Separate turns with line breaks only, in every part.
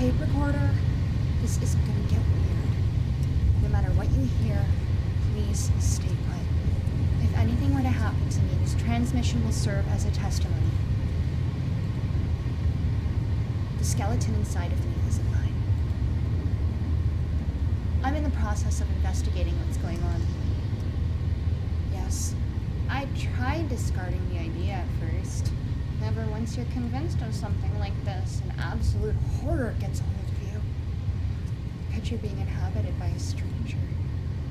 tape recorder? This isn't gonna get weird. No matter what you hear, please stay put. If anything were to happen to me, this transmission will serve as a testimony. The skeleton inside of me isn't mine. I'm in the process of investigating what's going on. Yes, I tried discarding the idea at first. However, once you're convinced of something like this, an absolute horror gets a hold of you. Picture being inhabited by a stranger.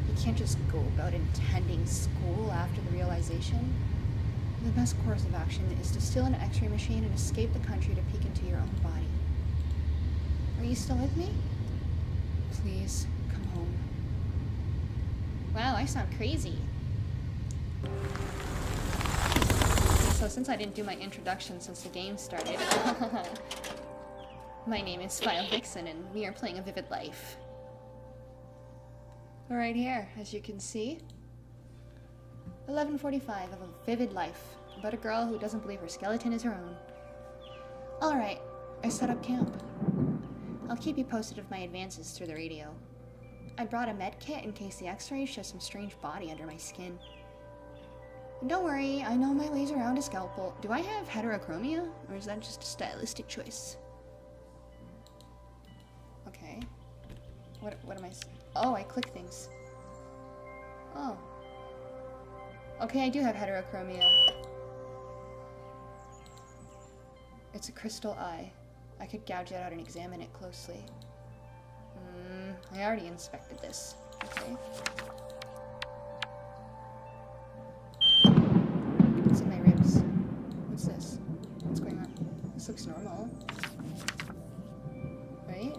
You can't just go about attending school after the realization. The best course of action is to steal an x-ray machine and escape the country to peek into your own body. Are you still with me? Please, come home. Wow, I sound crazy. So since I didn't do my introduction since the game started, my name is Vile Vixen and we are playing A Vivid Life. Right here, as you can see. 11:45 of A Vivid Life, about a girl who doesn't believe her skeleton is her own. Alright, I set up camp. I'll keep you posted of my advances through the radio. I brought a med kit in case the x-rays show some strange body under my skin. Don't worry, I know my ways around a scalpel. Do I have heterochromia, or is that just a stylistic choice? Okay. What am I... Oh, I click things. Oh. Okay, I do have heterochromia. It's a crystal eye. I could gouge it out and examine it closely. I already inspected this. Okay. What's in my ribs? What's this? What's going on? This looks normal. Right?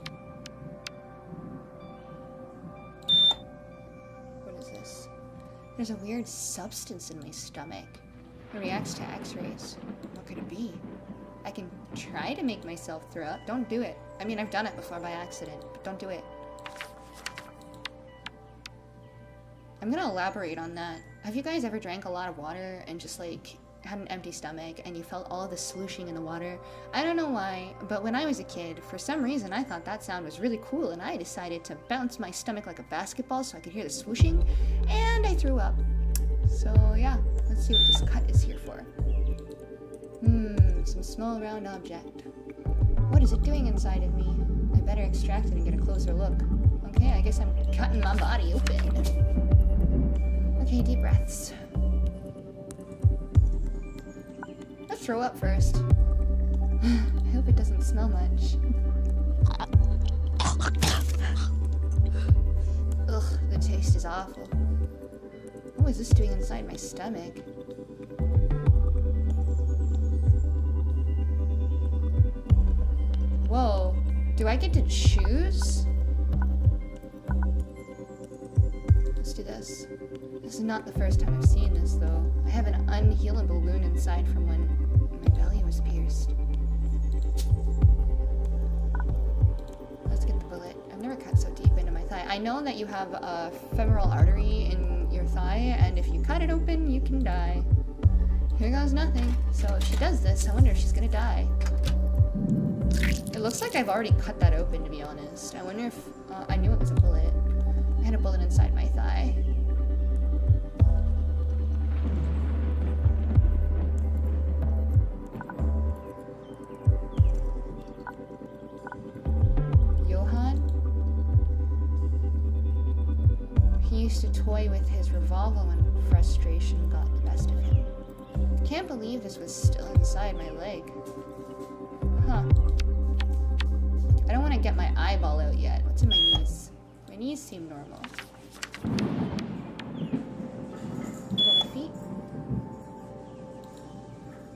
What is this? There's a weird substance in my stomach. It reacts to x-rays. What could it be? I can try to make myself throw up. Don't do it. I mean, I've done it before by accident, but don't do it. I'm gonna elaborate on that. Have you guys ever drank a lot of water and just like had an empty stomach and you felt all of the slooshing in the water? I don't know why, but when I was a kid, for some reason I thought that sound was really cool and I decided to bounce my stomach like a basketball so I could hear the swooshing, and I threw up. So yeah, let's see what this cut is here for. Some small round object. What is it doing inside of me? I better extract it and get a closer look. Okay, I guess I'm cutting my body open. Okay, deep breaths. Let's throw up first. I hope it doesn't smell much. Ugh, the taste is awful. What is this doing inside my stomach? Whoa, do I get to choose? Let's do this. This is not the first time I've seen this, though. I have an unhealable wound inside from when my belly was pierced. Let's get the bullet. I've never cut so deep into my thigh. I know that you have a femoral artery in your thigh, and if you cut it open, you can die. Here goes nothing. So if she does this, I wonder if she's gonna die. It looks like I've already cut that open, to be honest. I wonder if... I knew it was a bullet. I had a bullet inside my thigh. Johann? He used to toy with his revolver when frustration got the best of him. I can't believe this was still inside my leg. Huh. I don't want to get my eyeball out yet. What's in my knees? My knees seem normal. What about my feet?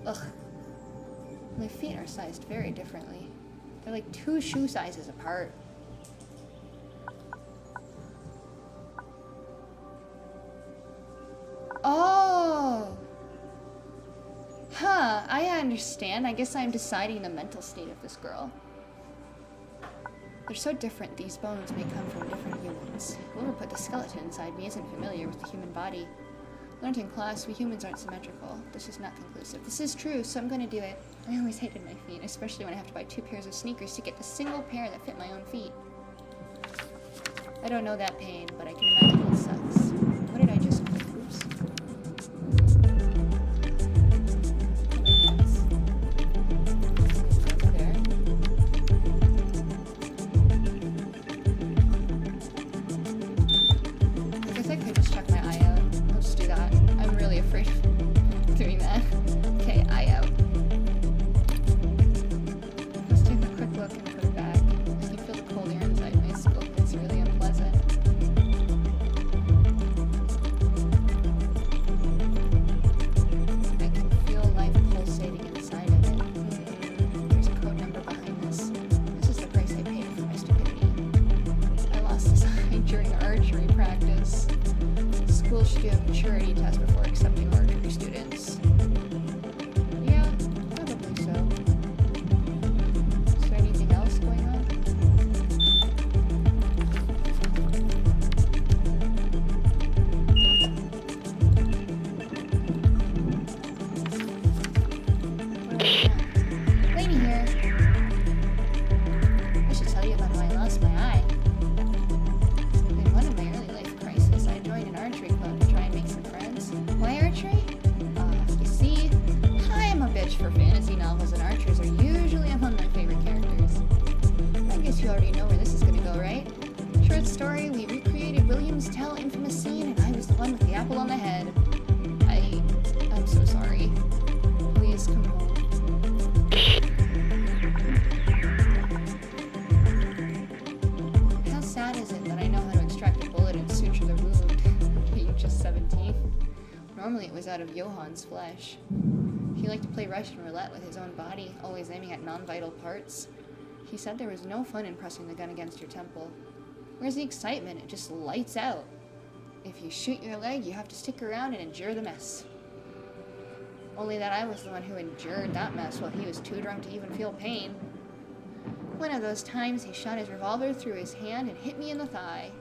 Ugh. My feet are sized very differently. They're like 2 shoe sizes apart. Oh! Huh, I understand. I guess I'm deciding the mental state of this girl. They're so different, these bones may come from different humans. Whoever put the skeleton inside me isn't familiar with the human body. Learned in class, we humans aren't symmetrical. This is not conclusive. This is true, so I'm gonna do it. I always hated my feet, especially when I have to buy 2 pairs of sneakers to get the single pair that fit my own feet. I don't know that pain, but I can imagine it sucks. What did I just do? Oops. I guess I could just check my eye out. I'll just do that. I'm really afraid of doing that. Okay, eye out. Let's take a quick look and put it back. I can feel the cold air inside my skull. It's really unpleasant. I can feel life pulsating inside of it. There's a code number behind this. This is the price I paid for my stupidity. I lost this eye during archery practice. School should do a maturity test before accepting archery students. Yeah, probably so. Is there anything else going on? Lady here. I should tell you about how I lost my eye. In one of my early life crises, I joined an archery club to try and make some friends. Why archery? You see, I am a bitch for fantasy novels, and archers are usually among my favorite characters. I guess you already know where this is gonna go, right? Short story, we recreated William's Tell infamous scene, and I was the one with the apple on the head. I'm so sorry. Please come home. How sad is it that I know how to extract a bullet and suture the wound, being just 17? Normally it was out of Johann's flesh. He liked to play Russian roulette with his own body, always aiming at non-vital parts. He said there was no fun in pressing the gun against your temple. Where's the excitement? It just lights out. If you shoot your leg, you have to stick around and endure the mess. Only that I was the one who endured that mess while he was too drunk to even feel pain. One of those times, he shot his revolver through his hand and hit me in the thigh.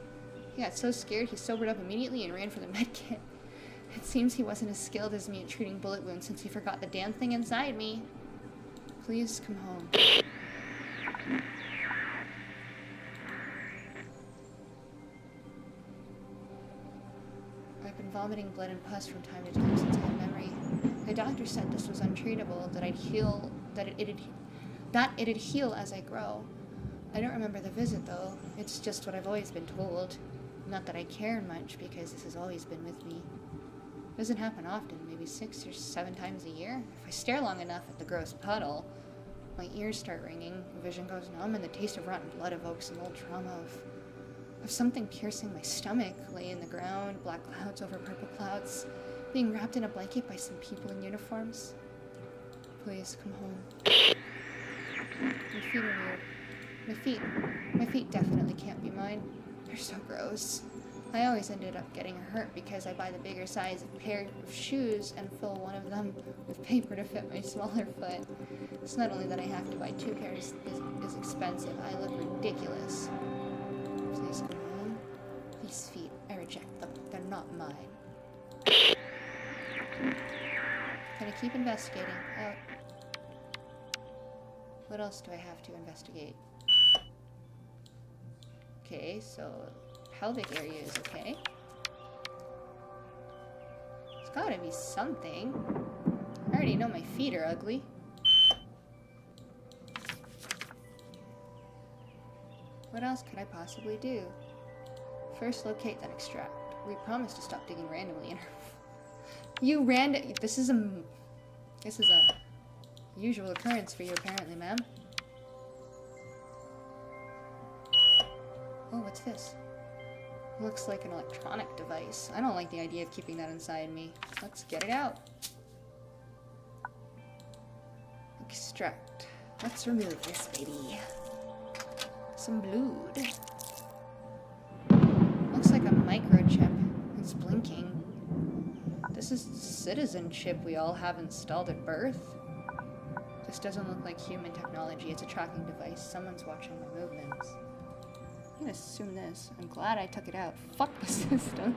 He got so scared he sobered up immediately and ran for the med kit. It seems he wasn't as skilled as me at treating bullet wounds since he forgot the damn thing inside me. Please come home. I've been vomiting blood and pus from time to time since I have memory. The doctor said this was untreatable, that it'd heal as I grow. I don't remember the visit though. It's just what I've always been told. Not that I care much, because this has always been with me. It doesn't happen often, maybe 6 or 7 times a year. If I stare long enough at the gross puddle, my ears start ringing, vision goes numb, and the taste of rotten blood evokes an old trauma of something piercing my stomach, lay in the ground, black clouds over purple clouds, being wrapped in a blanket by some people in uniforms. Please, come home. My feet are weird. My feet definitely can't be mine. They're so gross. I always ended up getting hurt because I buy the bigger size of pair of shoes and fill one of them with paper to fit my smaller foot. It's not only that I have to buy 2 pairs is expensive, I look ridiculous. Please come home. These feet, I reject them. They're not mine. Gonna keep investigating. What else do I have to investigate? Okay, so pelvic area is okay. It's gotta be something. I already know my feet are ugly. What else could I possibly do? First locate, then extract. We promised to stop digging randomly in her. This is a usual occurrence for you apparently, ma'am. Oh, what's this? Looks like an electronic device. I don't like the idea of keeping that inside me. Let's get it out. Extract. Let's remove this baby. Some blood. Looks like a microchip. It's blinking. This is citizenship we all have installed at birth. This doesn't look like human technology. It's a tracking device. Someone's watching my movements. I'm gonna assume this. I'm glad I took it out. Fuck the system.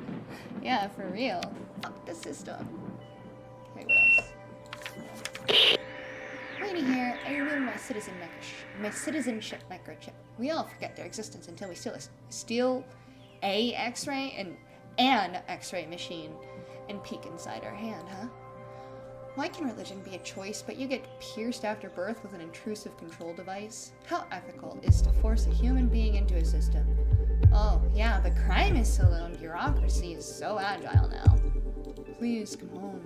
Yeah, for real. Fuck the system. Okay, what else? Waiting here, I remove my citizenship microchip. We all forget their existence until we steal a X-ray and an X-ray machine and peek inside our hand, huh? Why can religion be a choice, but you get pierced after birth with an intrusive control device? How ethical is to force a human being into a system? Oh, yeah, but crime is so low and bureaucracy is so agile now. Please come home.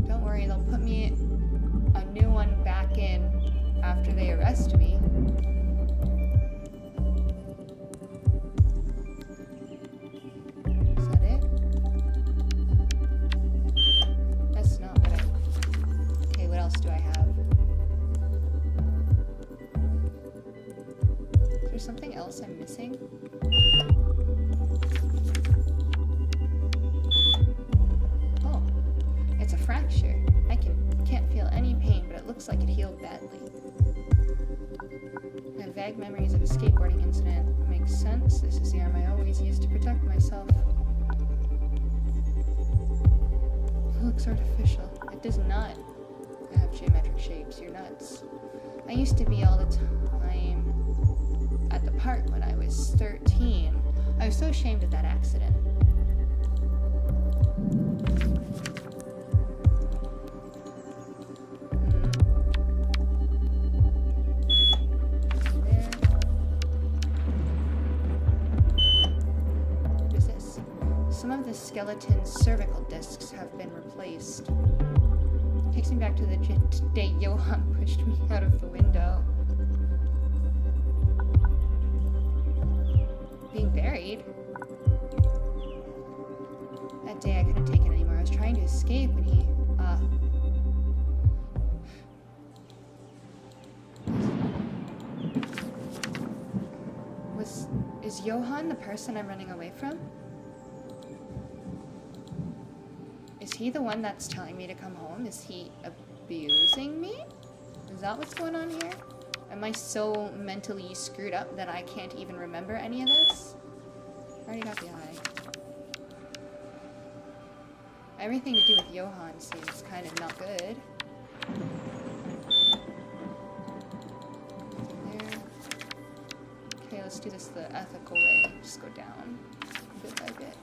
Don't worry, they'll put me a new one back in after they arrest me. Is that it? That's not what I... Okay, what else do I have? Is there something else I'm missing? Oh, it's a fracture. I can't feel any pain, but it looks like it healed badly. I have vague memories of a skateboarding incident. It makes sense. This is the arm I always use to protect myself. It looks artificial. It does not have geometric shapes. You're nuts. I used to be all the time at the park when I was 13. I was so ashamed of that accident. What is this? Some of the skeleton's cervical discs have been replaced. It takes me back to the day Johann pushed me out of the window. Being buried? That day I couldn't take it anymore. I was trying to escape and he, is Johann the person I'm running away from? Is he the one that's telling me to come home? Is he abusing me? Is that what's going on here? Am I so mentally screwed up that I can't even remember any of this? I already got the eye. Everything to do with Johann seems kind of not good. There. Okay, let's do this the ethical way. Just go down bit by bit.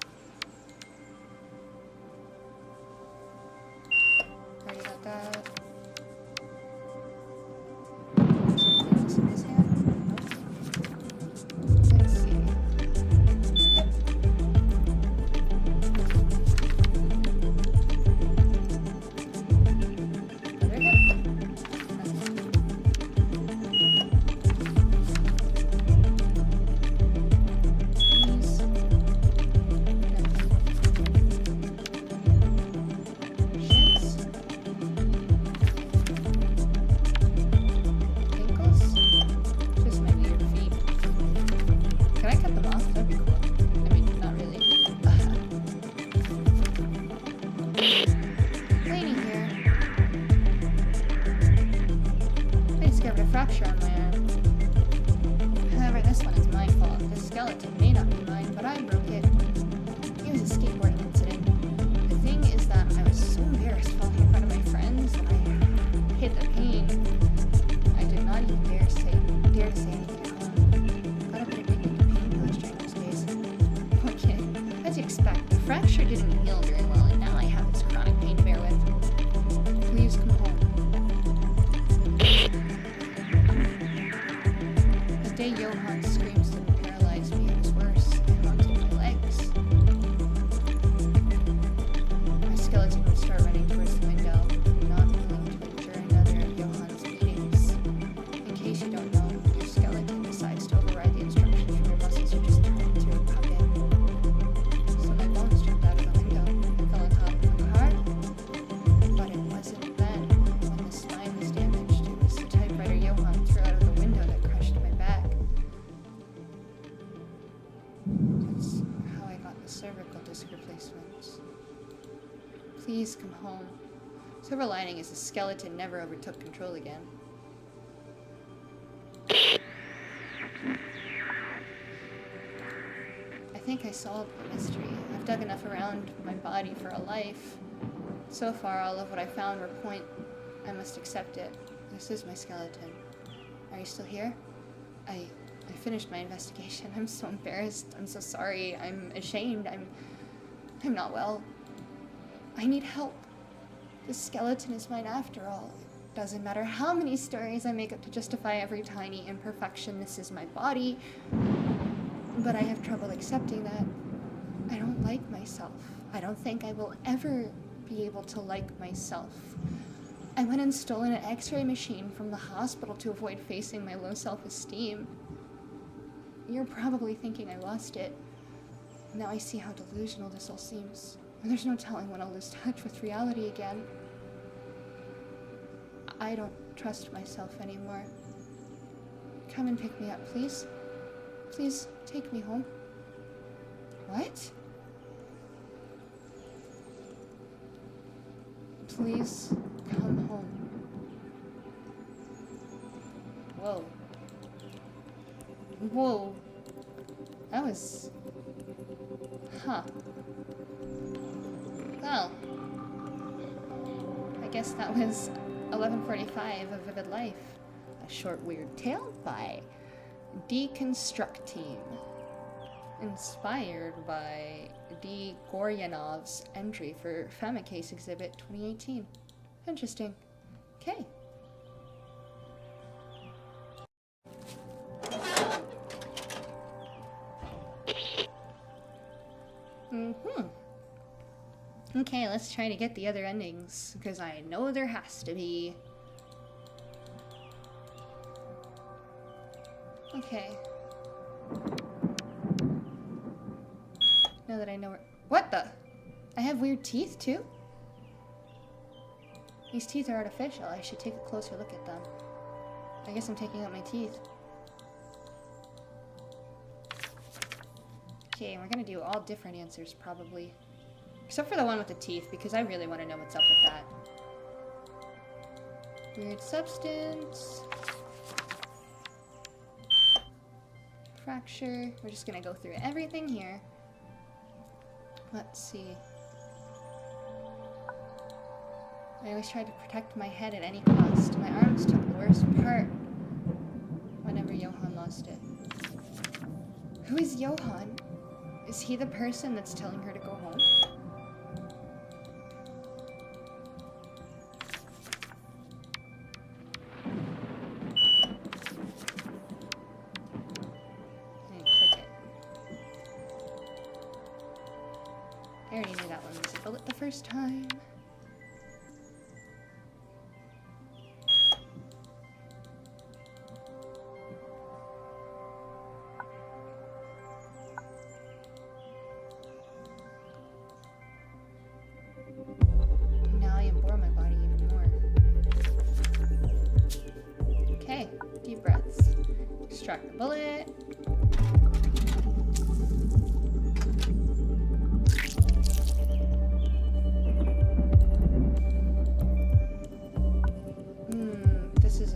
Already got that. Anything else in his hand? Nope. Let's see. Other hip? Nothing. Knees. Nothing. Shins. Ankles? Just my weird feet. Can I cut them off? That'd be cool. I mean, not really. Waiting here. I discovered a fracture on my arm. However, this one is my fault. The skeleton may not be mine, but I broke it. It was a skateboarding incident. The thing is that I was so embarrassed falling in front of my friends, and I hid the pain. I did not even dare to say anything at home. Got a bit addicted to painkillers during those days. Okay, as you expect, the fracture didn't heal very well, and now I have this chronic pain to bear with. Please come home. The day Johann screams didn't paralyze me, it was worse. It haunted my legs. My skeleton would start running towards the window, not willing to endure another of Johann's beatings. In case you don't know, your skeleton decides to override the instructions from your muscles or just turn into a puppet. So my bones jumped out of the window and fell on top of the car. But it wasn't then when the spine was damaged. It was the typewriter Johann threw out of the window that crushed my back. That's how I got the cervical disc replacements. Please come home. Silver lining is the skeleton never overtook control again. I think I solved the mystery. I've dug enough around my body for a life. So far, all of what I found were point. I must accept it. This is my skeleton. Are you still here? I finished my investigation. I'm so embarrassed. I'm so sorry. I'm ashamed. I'm not well. I need help. This skeleton is mine after all. It doesn't matter how many stories I make up to justify every tiny imperfection. This is my body. But I have trouble accepting that. I don't like myself. I don't think I will ever be able to like myself. I went and stole an X-ray machine from the hospital to avoid facing my low self-esteem. You're probably thinking I lost it. Now I see how delusional this all seems. There's no telling when I'll lose touch with reality again. I don't trust myself anymore. Come and pick me up, please. Please, take me home. What? Please, come home. Whoa. Whoa. That was... Huh. Well. I guess that was 11:45 of Vivid Life. A short weird tale by Deconstruct-Team. Inspired by D. Goryanov's entry for Famicase Exhibit 2018. Interesting. Okay. Okay, let's try to get the other endings, because I know there has to be. Okay. Now that I know where— What the? I have weird teeth too? These teeth are artificial. I should take a closer look at them. I guess I'm taking out my teeth. Okay, we're gonna do all different answers probably. Except for the one with the teeth, because I really want to know what's up with that. Weird substance. Fracture. We're just gonna go through everything here. Let's see. I always tried to protect my head at any cost. My arms took the worst part whenever Johan lost it. Who is Johan? Is he the person that's telling her to go home? I already knew that one was a bullet the first time. Now I bore my body even more. Okay, deep breaths. Extract the bullet.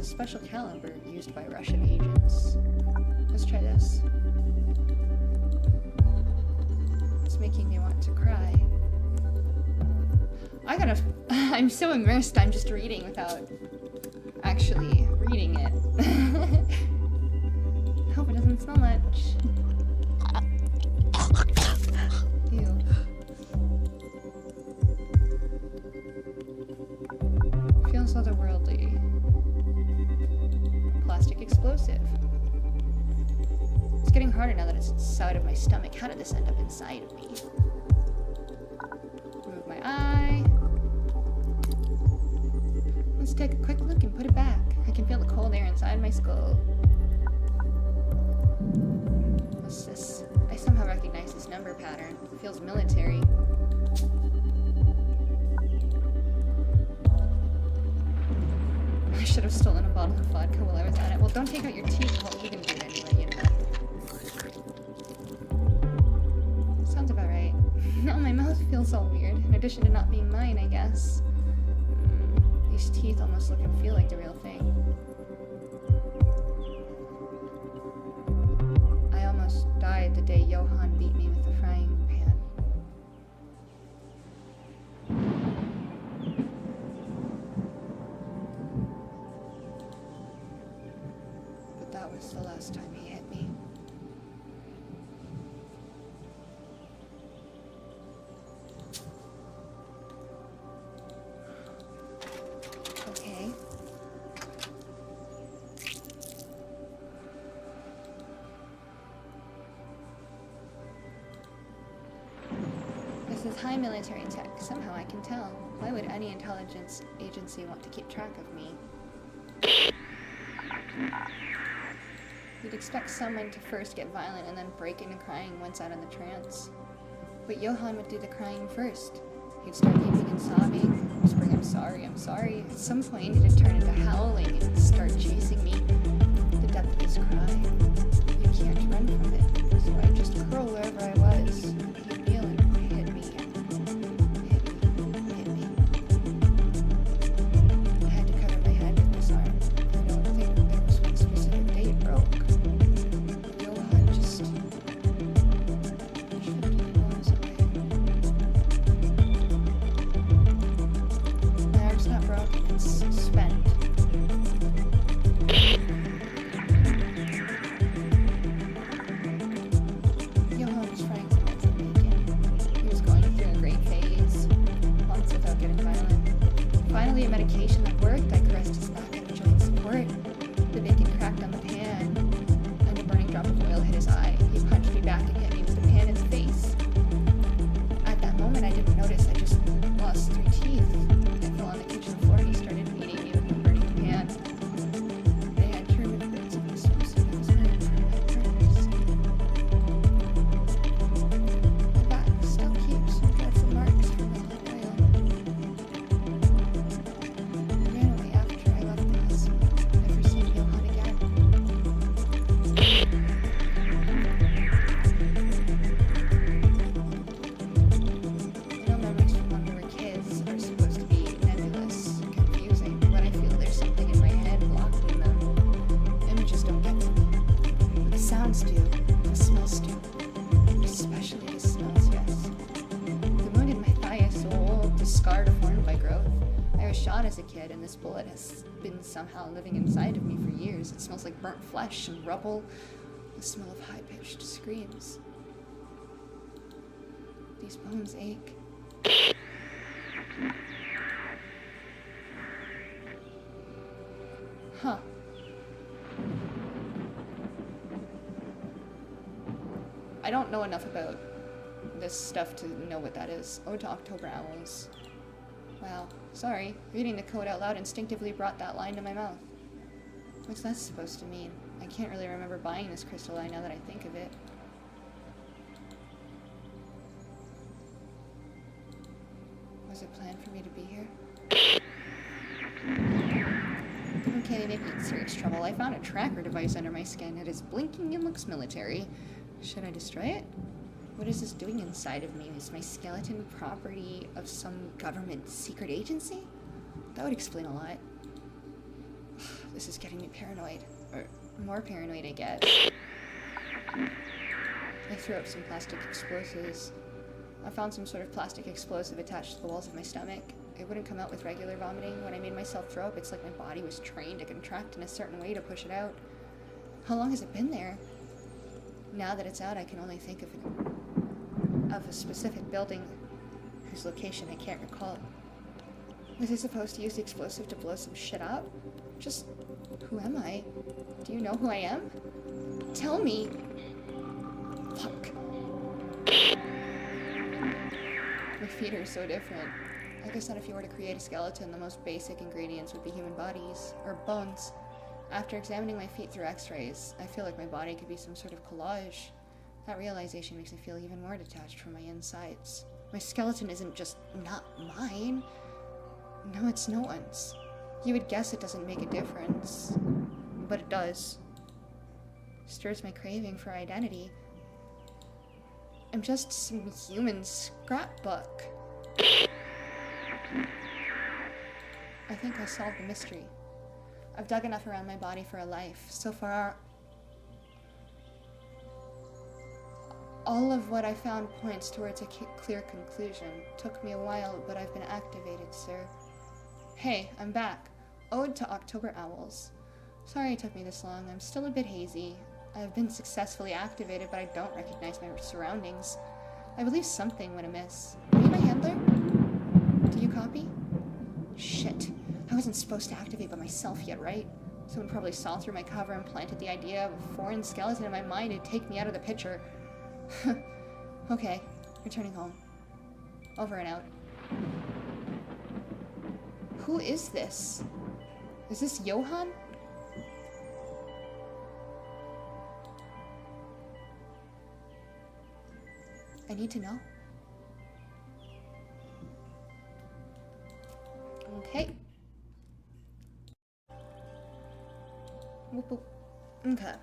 Special caliber used by Russian agents. Let's try this. It's making me want to cry. I'm so immersed, I'm just reading without actually reading it. Hope it doesn't smell much. Ew. Feels otherworldly. Plastic explosive. It's getting harder now that it's inside of my stomach. How did this end up inside of me? Remove my eye. Let's take a quick look and put it back. I can feel the cold air inside my skull. What's this? I somehow recognize this number pattern. It feels military. I should have stolen a bottle of vodka while I was at it. Well, don't take out your teeth. Well, you can do it anyway, you know. Sounds about right. Now my mouth feels all weird, in addition to not being mine, I guess. These teeth almost look and feel like the real thing. I almost died the day Johan beat me with With high military tech, somehow I can tell. Why would any intelligence agency want to keep track of me? You'd expect someone to first get violent and then break into crying once out of the trance. But Johann would do the crying first. He'd start weeping and sobbing, whispering, I'm sorry, I'm sorry. At some point, it'd turn into howling and start chasing me. The depth of his cry. You can't run from it. So I'd just curl wherever I was. He'd kneel and hit me. Hit me. I had to cover my head with this arm. I don't think there was one specific day it broke. Johann just shifted the arms away. My arm's not broken, it's spent. Johann was trying to mental bacon. He was going through a great phase, months without getting violent. Finally, a medication that worked, I caressed his back and enjoyed support. The bacon cracked on the pan, and a burning drop of oil hit his eye. He punched me back and hit me with the pan in the face. At that moment, I didn't notice. I just lost 3 teeth. I fell on the kitchen floor and he started beating me with the burning pan. They had turned into bits of the swimsuit I was wearing for my first. My back still keeps some dreadful marks from the hot oil. I ran away after I left the hospital, never seeing Johann again. I know memories from when we were kids are supposed to be nebulous, confusing, but I feel there's something in my head blocking them. Images don't get to me. But the sounds do. The smells do. Especially the smells, yes. The wound in my thigh is so old, the scar deformed by growth. I was shot as a kid, and this bullet has been somehow living inside of me for years. It smells like burnt flesh and rubble, the smell of high-pitched screams. These bones ache. Huh. I don't know enough about this stuff to know what that is. Ode to October Owls. Wow, sorry. Reading the code out loud instinctively brought that line to my mouth. What's that supposed to mean? I can't really remember buying this crystalline now that I think of it. Was it planned for me to be here? Okay, maybe in serious trouble. I found a tracker device under my skin. It is blinking and looks military. Should I destroy it? What is this doing inside of me? Is my skeleton property of some government secret agency? That would explain a lot. This is getting me paranoid. Or more paranoid, I guess. I threw up some plastic explosives. I found some sort of plastic explosive attached to the walls of my stomach. It wouldn't come out with regular vomiting. When I made myself throw up, it's like my body was trained to contract in a certain way to push it out. How long has it been there? Now that it's out, I can only think of a specific building whose location I can't recall. Was I supposed to use the explosive to blow some shit up? Just, who am I? Do you know who I am? Tell me! Fuck. My feet are so different. I guess that if you were to create a skeleton, the most basic ingredients would be human bodies, or bones. After examining my feet through x-rays, I feel like my body could be some sort of collage. That realization makes me feel even more detached from my insides. My skeleton isn't just not mine. No, it's no one's. You would guess it doesn't make a difference, but it does. Stirs my craving for identity. I'm just some human scrapbook. I think I solved the mystery. I've dug enough around my body for a life. So far, all of what I found points towards a clear conclusion. Took me a while, but I've been activated, sir. Hey, I'm back. Ode to October Owls. Sorry it took me this long. I'm still a bit hazy. I've been successfully activated, but I don't recognize my surroundings. I believe something went amiss. Are you my handler? Do you copy? Shit. I wasn't supposed to activate by myself yet, right? Someone probably saw through my cover and planted the idea of a foreign skeleton in my mind to take me out of the picture. Okay, returning home. Over and out. Who is this? Is this Johann? I need to know. Okay. Whoop, whoop. Okay.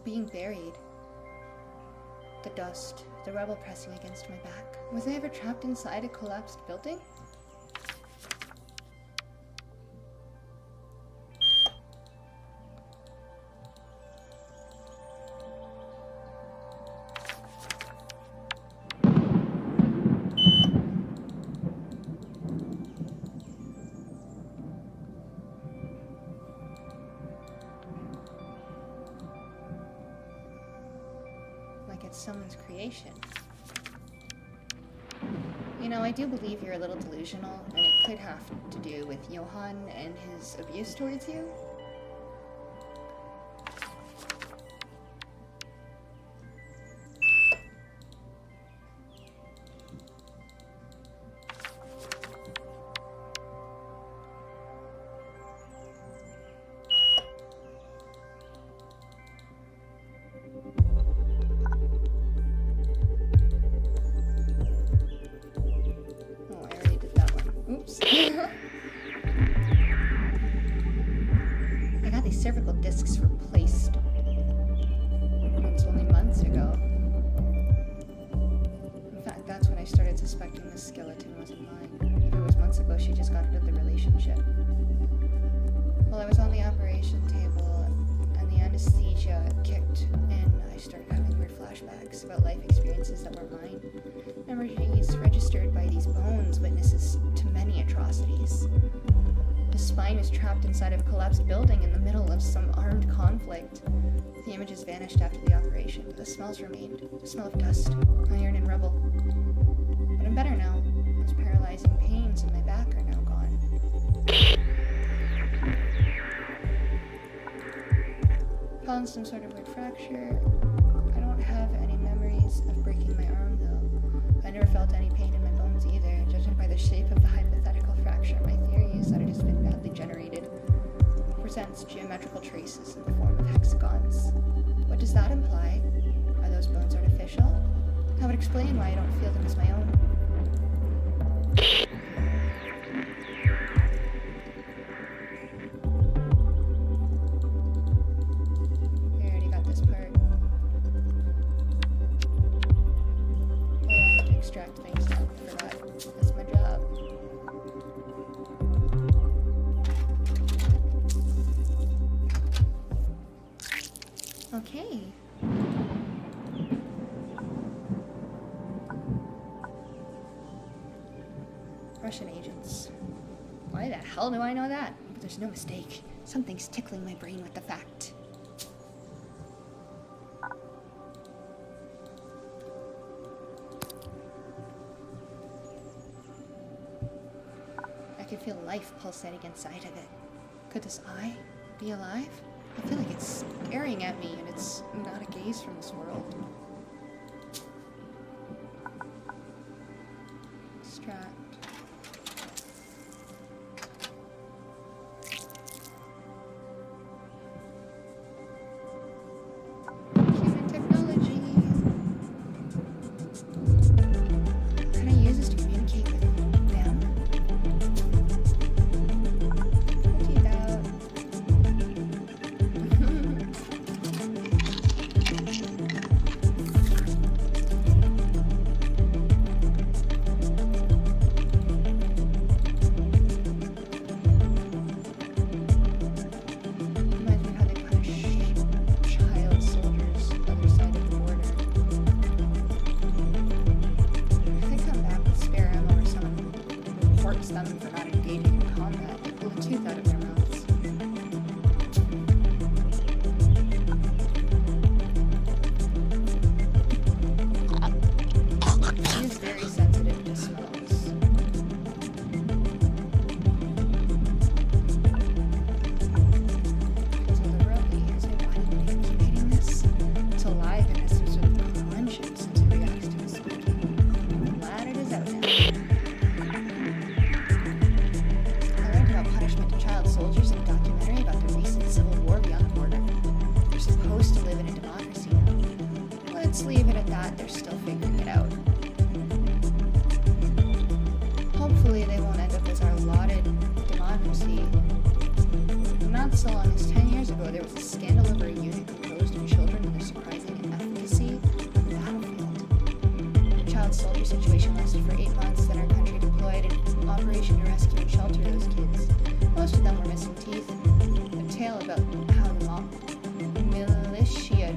Being buried. The dust, the rubble pressing against my back. Was I ever trapped inside a collapsed building? Someone's creation. You know, I do believe you're a little delusional, and it could have to do with Johann and his abuse towards you. Oops. I got these cervical discs replaced. It's only months ago. In fact, that's when I started suspecting this skeleton wasn't mine. If it was months ago, she just got out of the relationship. While I was on the operation table and the anesthesia kicked in, I started having weird flashbacks about life experiences that weren't mine. Memories registered by these bones, witnesses to many atrocities. The spine was trapped inside of a collapsed building in the middle of some armed conflict. The images vanished after the operation, but the smells remained. The smell of dust, iron, and rubble. But I'm better now. Those paralyzing pains in my back are now gone. Found some sort of weird fracture. I don't have any memories of breaking my arm, though. I never felt any pain in my bones either. Judging by the shape of the hypothetical fracture, my theory is that it has been badly generated. It presents geometrical traces in the form of hexagons. What does that imply? Are those bones artificial? That would explain why I don't feel them as my own. Extract things out. I forgot. That's my job. Okay. Russian agents. Why the hell do I know that? But there's no mistake. Something's tickling my brain with the fact. I can feel life pulsating inside of it. Could this eye be alive? I feel like it's staring at me, and it's not a gaze from this world. Extract. Human technology. Can I use this to communicate with them? against them for not engaging in combat, they pull a tooth out of their mouths. He is very sensitive to smells. So the world hears me, why did they keep eating this? It's alive and has some sort of conscience since it reacts to his speaking. I'm glad it is out now. I learned about punishment to child soldiers in a documentary about the recent civil war beyond the border. They're supposed to live in a democracy now. Let's leave it at that, they're still figuring it out. Hopefully they won't end up as our lauded democracy. Not so long as 10 years ago, there was a scandal over a unit composed of children and their surprising efficacy on the battlefield. The child soldier situation lasted for 8 months, then our country deployed an operation to rescue and shelter those kids. Most of them were missing teeth. A tale about how the militia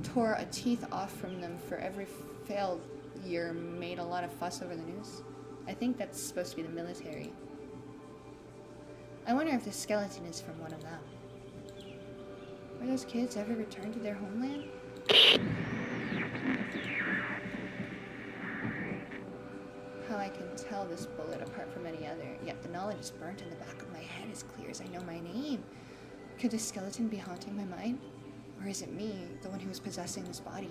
tore a teeth off from them for every failed year made a lot of fuss over the news. I think that's supposed to be the military. I wonder if the skeleton is from one of them. Were those kids ever returned to their homeland? How I can tell this bullet apart from any other, yet the knowledge is burnt in the back of my head as clear as I know my name. Could the skeleton be haunting my mind? Or is it me, the one who is possessing this body?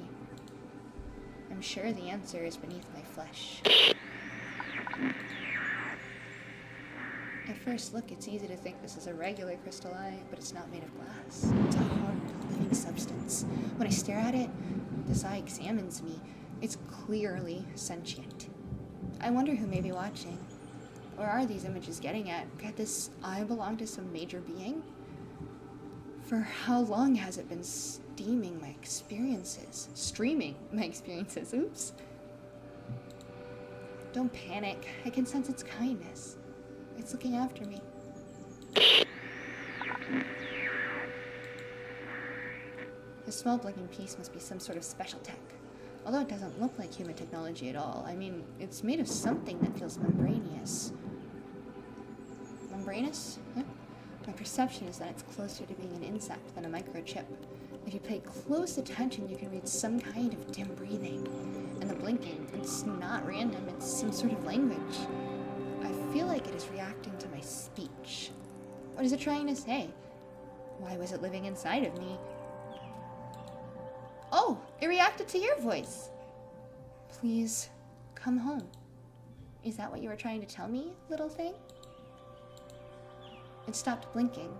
I'm sure the answer is beneath my flesh. At first look, it's easy to think this is a regular crystal eye, but it's not made of glass. It's a hard, living substance. When I stare at it, this eye examines me. It's clearly sentient. I wonder who may be watching. Or are these images getting at? Could this eye belong to some major being? For how long has it been streaming my experiences? Oops. Don't panic. I can sense its kindness. It's looking after me. The small blinking piece must be some sort of special tech. Although it doesn't look like human technology at all. I mean, it's made of something that feels membranous. Membranous? Yeah. My perception is that it's closer to being an insect than a microchip. If you pay close attention, you can read some kind of dim breathing. And the blinking, it's not random, it's some sort of language. I feel like it is reacting to my speech. What is it trying to say? Why was it living inside of me? Oh, it reacted to your voice. Please, come home. Is that what you were trying to tell me, little thing? It stopped blinking.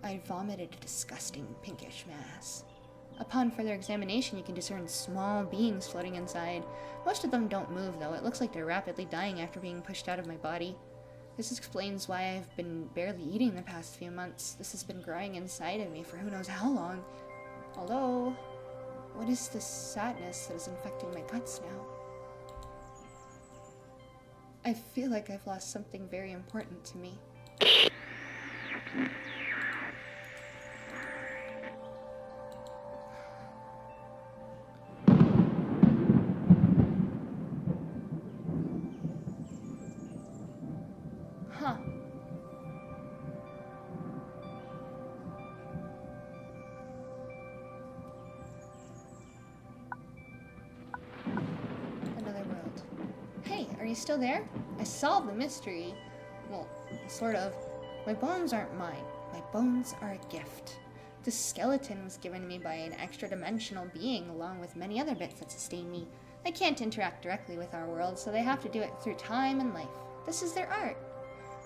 I vomited a disgusting pinkish mass. Upon further examination, you can discern small beings floating inside. Most of them don't move, though. It looks like they're rapidly dying after being pushed out of my body. This explains why I've been barely eating the past few months. This has been growing inside of me for who knows how long. Although, what is this sadness that is infecting my guts now? I feel like I've lost something very important to me. Huh. Another world. Hey, are you still there? I solved the mystery. Well, sort of. My bones aren't mine. My bones are a gift. The skeleton was given me by an extra-dimensional being along with many other bits that sustain me. They can't interact directly with our world, so they have to do it through time and life. This is their art.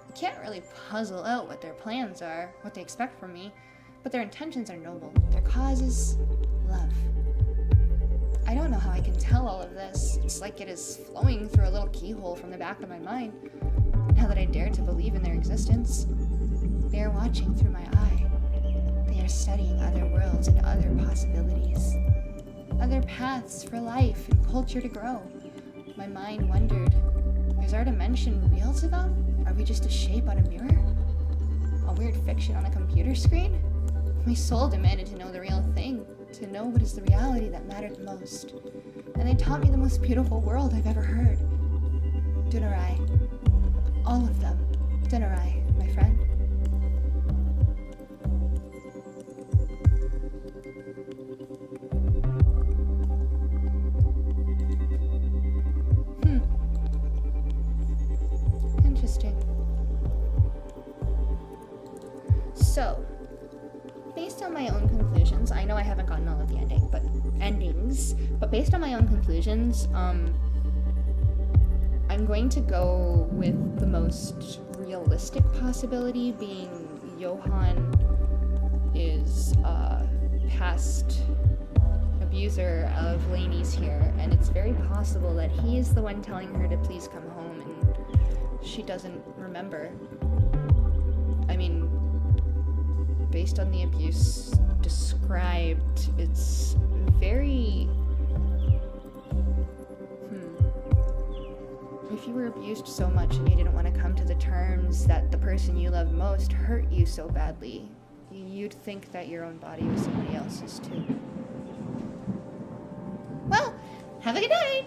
I can't really puzzle out what their plans are, what they expect from me, but their intentions are noble. Their cause is love. I don't know how I can tell all of this. It's like it is flowing through a little keyhole from the back of my mind. Now that I dare to believe in their existence, they are watching through my eye. They are studying other worlds and other possibilities. Other paths for life and culture to grow. My mind wondered, is our dimension real to them? Are we just a shape on a mirror? A weird fiction on a computer screen. My soul demanded to know the real thing, to know what is the reality that mattered most. And they taught me the most beautiful world I've ever heard. Dunarai. All of them. Dunarai, my friend. Interesting. So, based on my own conclusions, I know I haven't gotten all of the endings, but based on my own conclusions, I'm going to go with the most realistic possibility being Johan is a past abuser of Lainey's here, and it's very possible that he is the one telling her to please come home and she doesn't remember. I mean, based on the abuse described, it's very... If you were abused so much and you didn't want to come to the terms that the person you love most hurt you so badly, you'd think that your own body was somebody else's too. Well, have a good night!